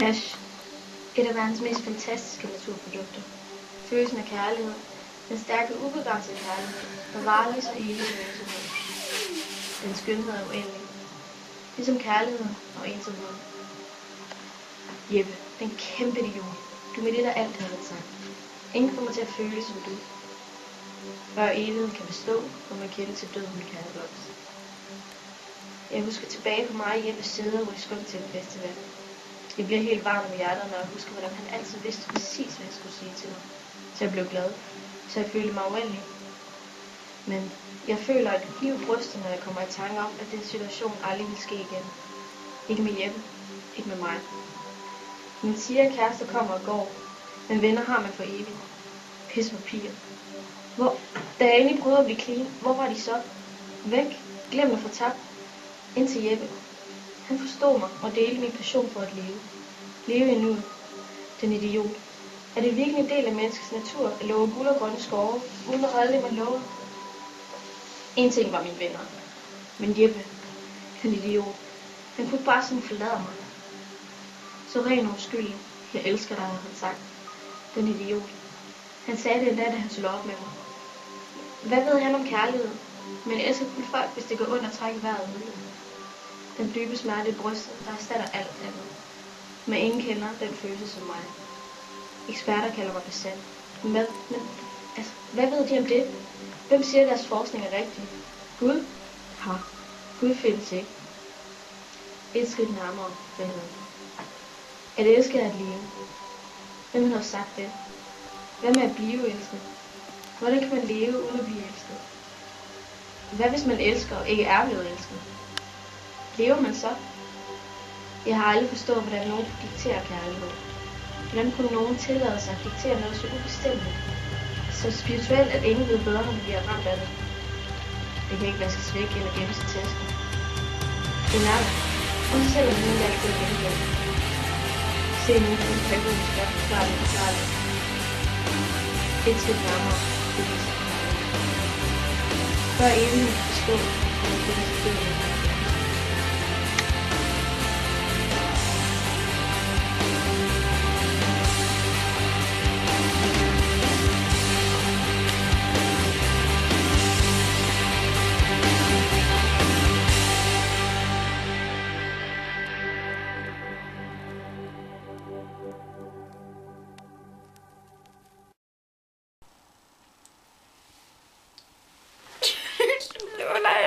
Hash. Et af verdens mest fantastiske naturprodukter. Følelsen af kærlighed. Den stærke, ubegrænsede kærlighed, der varer lige så evigt som ensomhed. Den skønhed er uendelig. Ligesom kærligheden og ensomheden. Jeppe, den kæmpe idiot. Du er med det, der alt havde sagt. Ingen kommer til at føle som du. Før evigheden kan bestå, må man kende til døden med kærlighed. Jeg husker tilbage på mig og Jeppes sæder hvor i Skumtil Festival. Jeg bliver helt varm i hjertet, når jeg husker, hvordan han altid vidste præcis, hvad jeg skulle sige til mig. Så jeg blev glad. Så jeg følte mig uendelig. Men jeg føler et liv bryster, når jeg kommer i tanke om, at den situation aldrig vil ske igen. Ikke med Jeppe. Ikke med mig. Man siger, at kærester kommer og går, men venner har man for evigt. Pis på piger. Da jeg endelig prøvede at blive clean, hvor var de så? Væk. Glem at få tabt. Indtil Jeppe. Han forstod mig og delte min passion for at leve. Leve endnu. Den idiot. Er det virkelig en del af menneskets natur at love guld og grønne skove, uden at holde det, man lover? En ting var mine venner. Men Jeppe, den idiot, han kunne bare sådan forlade mig. Så ren og uskyldig. Jeg elsker dig, havde han sagt. Den idiot. Han sagde det endda, da han slog op med mig. Hvad ved han om kærlighed? Men elsker kun folk, hvis det går ondt at trække vejret ud. Den dybe smerte i brystet, der erstatter alt andet. Men ingen kender den følelse som mig. Eksperter kalder mig besat. Men hvad ved de om det? Hvem siger, at deres forskning er rigtig? Gud? Ha. Gud findes ikke. Et skridt nærmere friheden. At elske er at leve. Hvem har sagt det? Hvad med at blive elsket? Hvordan kan man leve uden at blive elsket? Hvad hvis man elsker og ikke er blevet elsket? Lever man så? Jeg har aldrig forstået, hvordan nogen dikterer kærlighed. Hvordan kunne nogen tillade sig at diktere noget så ubestemmeligt? Så spirituelt, at ingen ved bedre, når vi bliver ramt af det. Det kan ikke vaskes væk eller gemmes i tasken. Det er der. Og så selvom det ikke altid er genkendt. Se nu, at den pædagogisk er forklarligt. Et skridt nærmere, det viser kærlighed. Før evigheden kan forstå, at det er selvfølgelig.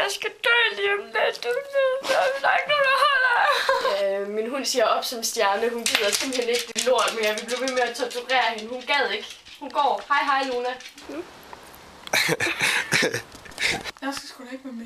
Jeg skal dø lige om lidt. Der er ikke nogen, der holder. Min hund siger op som stjerne. Hun gider simpelthen ikke det lort mere. Vi blev ved med at torturere hende. Hun gad ikke. Hun går. Hej, Luna. Jeg skal sgu da ikke være med.